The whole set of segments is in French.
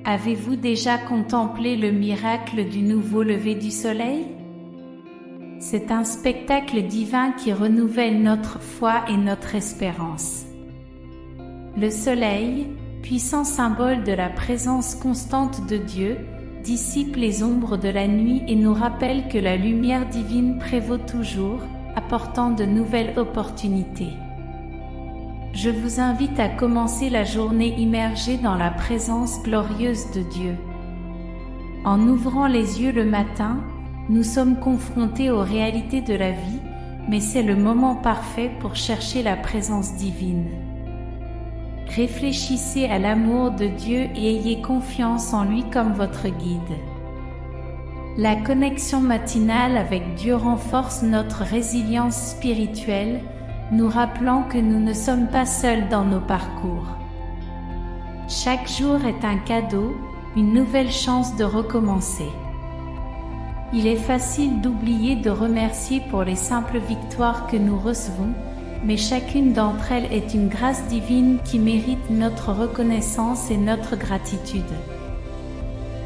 Avez-vous déjà contemplé le miracle du nouveau lever du soleil? C'est un spectacle divin qui renouvelle notre foi et notre espérance. Le soleil, puissant symbole de la présence constante de Dieu, dissipe les ombres de la nuit et nous rappelle que la lumière divine prévaut toujours, apportant de nouvelles opportunités. Je vous invite à commencer la journée immergée dans la présence glorieuse de Dieu. En ouvrant les yeux le matin, nous sommes confrontés aux réalités de la vie, mais c'est le moment parfait pour chercher la présence divine. Réfléchissez à l'amour de Dieu et ayez confiance en lui comme votre guide. La connexion matinale avec Dieu renforce notre résilience spirituelle, nous rappelant que nous ne sommes pas seuls dans nos parcours. Chaque jour est un cadeau, une nouvelle chance de recommencer. Il est facile d'oublier de remercier pour les simples victoires que nous recevons, mais chacune d'entre elles est une grâce divine qui mérite notre reconnaissance et notre gratitude.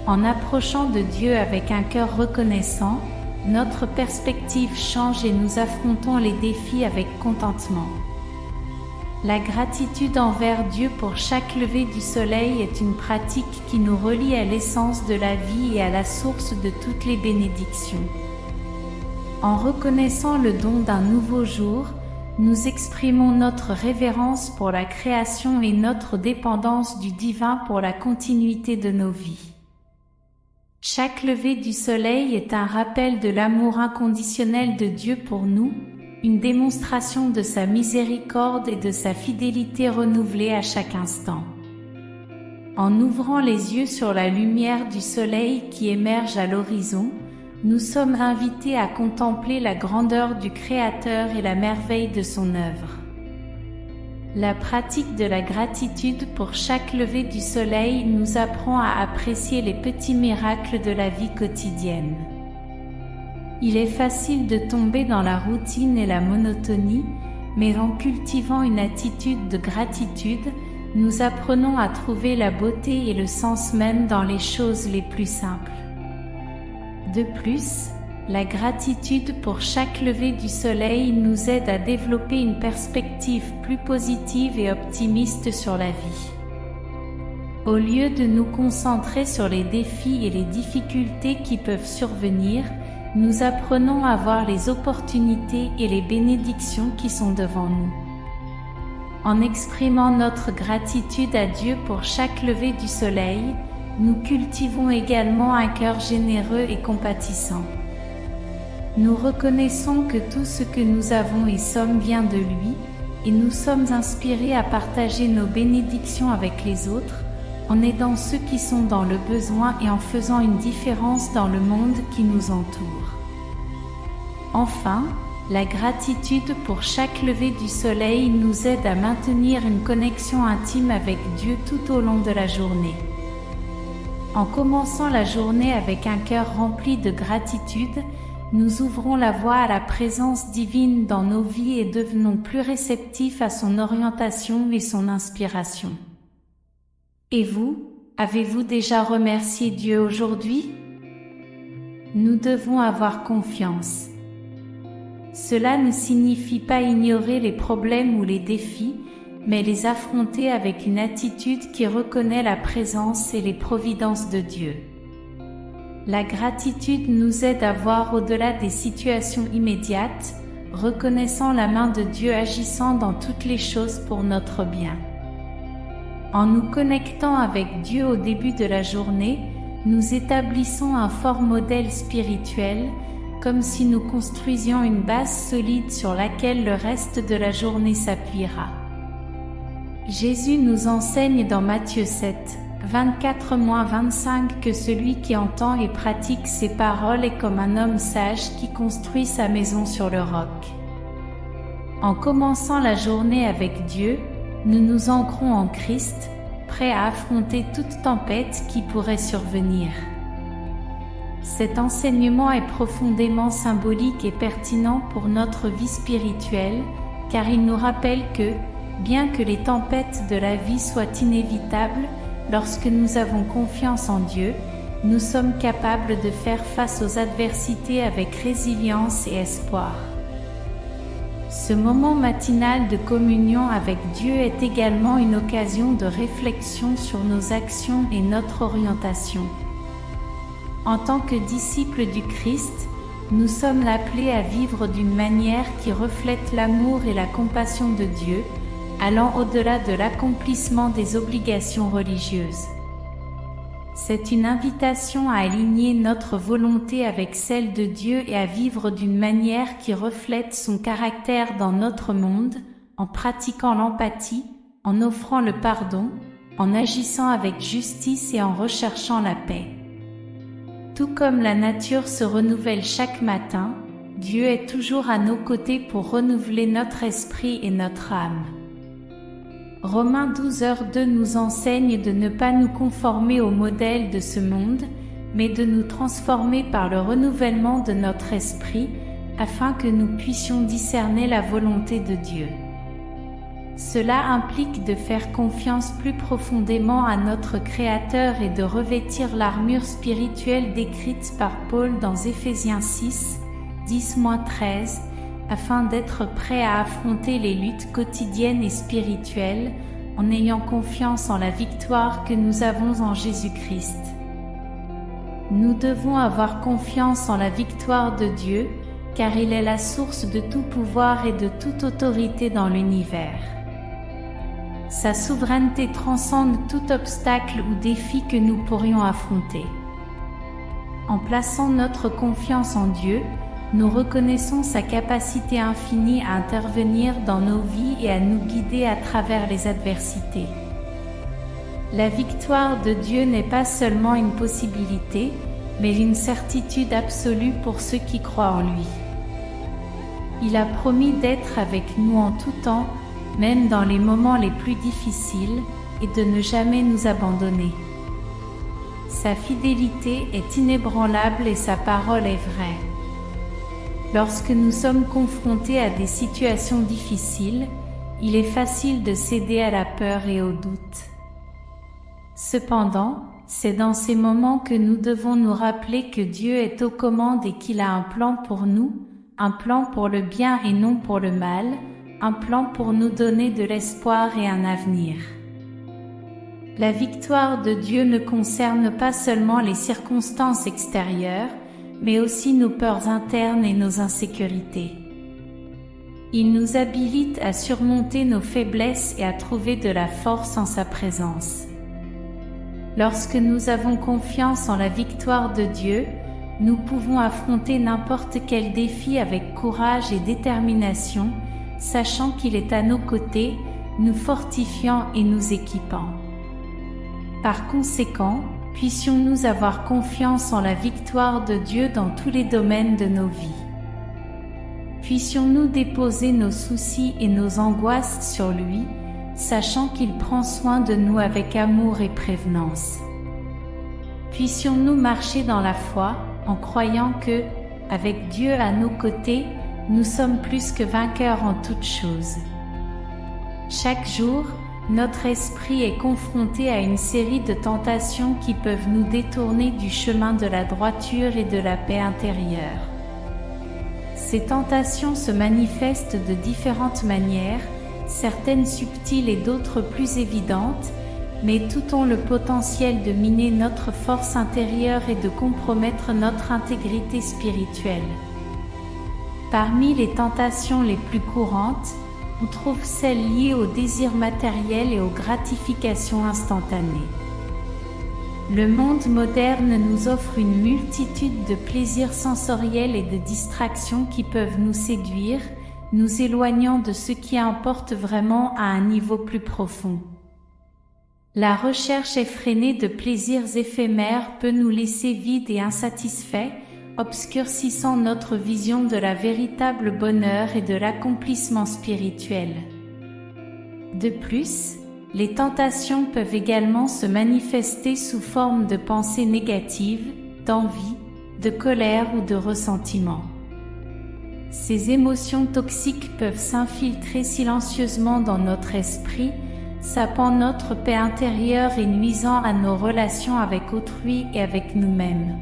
En approchant de Dieu avec un cœur reconnaissant, notre perspective change et nous affrontons les défis avec contentement. La gratitude envers Dieu pour chaque lever du soleil est une pratique qui nous relie à l'essence de la vie et à la source de toutes les bénédictions. En reconnaissant le don d'un nouveau jour, nous exprimons notre révérence pour la création et notre dépendance du divin pour la continuité de nos vies. Chaque lever du soleil est un rappel de l'amour inconditionnel de Dieu pour nous, une démonstration de sa miséricorde et de sa fidélité renouvelée à chaque instant. En ouvrant les yeux sur la lumière du soleil qui émerge à l'horizon, nous sommes invités à contempler la grandeur du Créateur et la merveille de son œuvre. La pratique de la gratitude pour chaque lever du soleil nous apprend à apprécier les petits miracles de la vie quotidienne. Il est facile de tomber dans la routine et la monotonie, mais en cultivant une attitude de gratitude, nous apprenons à trouver la beauté et le sens même dans les choses les plus simples. De plus, la gratitude pour chaque lever du soleil nous aide à développer une perspective plus positive et optimiste sur la vie. Au lieu de nous concentrer sur les défis et les difficultés qui peuvent survenir, nous apprenons à voir les opportunités et les bénédictions qui sont devant nous. En exprimant notre gratitude à Dieu pour chaque lever du soleil, nous cultivons également un cœur généreux et compatissant. Nous reconnaissons que tout ce que nous avons et sommes vient de lui, et nous sommes inspirés à partager nos bénédictions avec les autres, en aidant ceux qui sont dans le besoin et en faisant une différence dans le monde qui nous entoure. Enfin, la gratitude pour chaque lever du soleil nous aide à maintenir une connexion intime avec Dieu tout au long de la journée. En commençant la journée avec un cœur rempli de gratitude, nous ouvrons la voie à la présence divine dans nos vies et devenons plus réceptifs à son orientation et son inspiration. Et vous, avez-vous déjà remercié Dieu aujourd'hui? Nous devons avoir confiance. Cela ne signifie pas ignorer les problèmes ou les défis, mais les affronter avec une attitude qui reconnaît la présence et les providences de Dieu. La gratitude nous aide à voir au-delà des situations immédiates, reconnaissant la main de Dieu agissant dans toutes les choses pour notre bien. En nous connectant avec Dieu au début de la journée, nous établissons un fort modèle spirituel, comme si nous construisions une base solide sur laquelle le reste de la journée s'appuiera. Jésus nous enseigne dans Matthieu 7, 24-25 que celui qui entend et pratique ces paroles est comme un homme sage qui construit sa maison sur le roc. En commençant la journée avec Dieu, nous nous ancrons en Christ, prêts à affronter toute tempête qui pourrait survenir. Cet enseignement est profondément symbolique et pertinent pour notre vie spirituelle, car il nous rappelle que, bien que les tempêtes de la vie soient inévitables, Lorsque nous avons confiance en Dieu, nous sommes capables de faire face aux adversités avec résilience et espoir. Ce moment matinal de communion avec Dieu est également une occasion de réflexion sur nos actions et notre orientation. En tant que disciples du Christ, nous sommes appelés à vivre d'une manière qui reflète l'amour et la compassion de Dieu, allant au-delà de l'accomplissement des obligations religieuses. C'est une invitation à aligner notre volonté avec celle de Dieu et à vivre d'une manière qui reflète son caractère dans notre monde, en pratiquant l'empathie, en offrant le pardon, en agissant avec justice et en recherchant la paix. Tout comme la nature se renouvelle chaque matin, Dieu est toujours à nos côtés pour renouveler notre esprit et notre âme. Romains 12:2 nous enseigne de ne pas nous conformer au modèle de ce monde, mais de nous transformer par le renouvellement de notre esprit, afin que nous puissions discerner la volonté de Dieu. Cela implique de faire confiance plus profondément à notre Créateur et de revêtir l'armure spirituelle décrite par Paul dans Éphésiens 6, 10-13, afin d'être prêt à affronter les luttes quotidiennes et spirituelles, en ayant confiance en la victoire que nous avons en Jésus-Christ. Nous devons avoir confiance en la victoire de Dieu, car il est la source de tout pouvoir et de toute autorité dans l'univers. Sa souveraineté transcende tout obstacle ou défi que nous pourrions affronter. En plaçant notre confiance en Dieu, nous reconnaissons sa capacité infinie à intervenir dans nos vies et à nous guider à travers les adversités. La victoire de Dieu n'est pas seulement une possibilité, mais une certitude absolue pour ceux qui croient en lui. Il a promis d'être avec nous en tout temps, même dans les moments les plus difficiles, et de ne jamais nous abandonner. Sa fidélité est inébranlable et sa parole est vraie. Lorsque nous sommes confrontés à des situations difficiles, il est facile de céder à la peur et au doute. Cependant, c'est dans ces moments que nous devons nous rappeler que Dieu est aux commandes et qu'il a un plan pour nous, un plan pour le bien et non pour le mal, un plan pour nous donner de l'espoir et un avenir. La victoire de Dieu ne concerne pas seulement les circonstances extérieures, mais aussi nos peurs internes et nos insécurités. Il nous habilite à surmonter nos faiblesses et à trouver de la force en sa présence. Lorsque nous avons confiance en la victoire de Dieu, nous pouvons affronter n'importe quel défi avec courage et détermination, sachant qu'il est à nos côtés, nous fortifiant et nous équipant. Par conséquent, puissions-nous avoir confiance en la victoire de Dieu dans tous les domaines de nos vies. Puissions-nous déposer nos soucis et nos angoisses sur lui, sachant qu'il prend soin de nous avec amour et prévenance. Puissions-nous marcher dans la foi, en croyant que, avec Dieu à nos côtés, nous sommes plus que vainqueurs en toutes choses. Chaque jour, notre esprit est confronté à une série de tentations qui peuvent nous détourner du chemin de la droiture et de la paix intérieure. Ces tentations se manifestent de différentes manières, certaines subtiles et d'autres plus évidentes, mais toutes ont le potentiel de miner notre force intérieure et de compromettre notre intégrité spirituelle. Parmi les tentations les plus courantes, on trouve celles liées aux désirs matériels et aux gratifications instantanées. Le monde moderne nous offre une multitude de plaisirs sensoriels et de distractions qui peuvent nous séduire, nous éloignant de ce qui importe vraiment à un niveau plus profond. La recherche effrénée de plaisirs éphémères peut nous laisser vides et insatisfaits, obscurcissant notre vision de la véritable bonheur et de l'accomplissement spirituel. De plus, les tentations peuvent également se manifester sous forme de pensées négatives, d'envie, de colère ou de ressentiment. Ces émotions toxiques peuvent s'infiltrer silencieusement dans notre esprit, sapant notre paix intérieure et nuisant à nos relations avec autrui et avec nous-mêmes.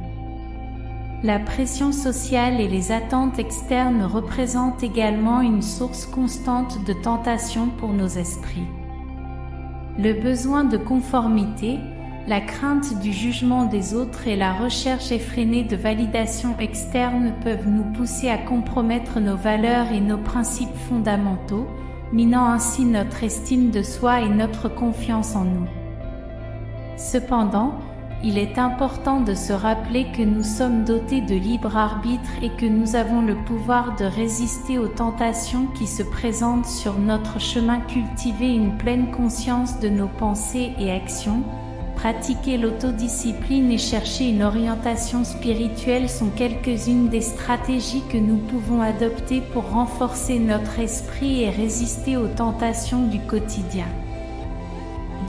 La pression sociale et les attentes externes représentent également une source constante de tentation pour nos esprits. Le besoin de conformité, la crainte du jugement des autres et la recherche effrénée de validation externe peuvent nous pousser à compromettre nos valeurs et nos principes fondamentaux, minant ainsi notre estime de soi et notre confiance en nous. Cependant, il est important de se rappeler que nous sommes dotés de libre arbitre et que nous avons le pouvoir de résister aux tentations qui se présentent sur notre chemin. Cultiver une pleine conscience de nos pensées et actions, pratiquer l'autodiscipline et chercher une orientation spirituelle sont quelques-unes des stratégies que nous pouvons adopter pour renforcer notre esprit et résister aux tentations du quotidien.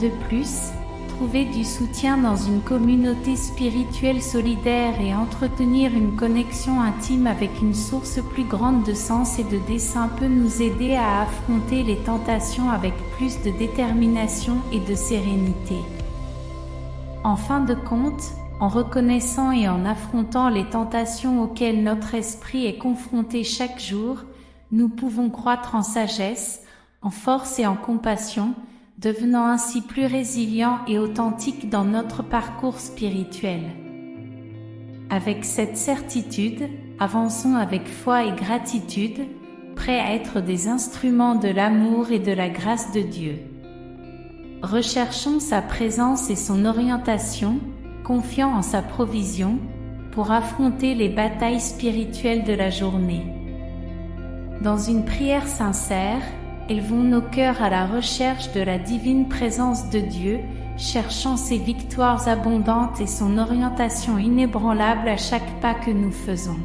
De plus, trouver du soutien dans une communauté spirituelle solidaire et entretenir une connexion intime avec une source plus grande de sens et de dessein peut nous aider à affronter les tentations avec plus de détermination et de sérénité. En fin de compte, en reconnaissant et en affrontant les tentations auxquelles notre esprit est confronté chaque jour, nous pouvons croître en sagesse, en force et en compassion, devenant ainsi plus résilients et authentiques dans notre parcours spirituel. Avec cette certitude, avançons avec foi et gratitude, prêts à être des instruments de l'amour et de la grâce de Dieu. Recherchons sa présence et son orientation, confiant en sa provision, pour affronter les batailles spirituelles de la journée. Dans une prière sincère, élevons nos cœurs à la recherche de la divine présence de Dieu, cherchant ses victoires abondantes et son orientation inébranlable à chaque pas que nous faisons.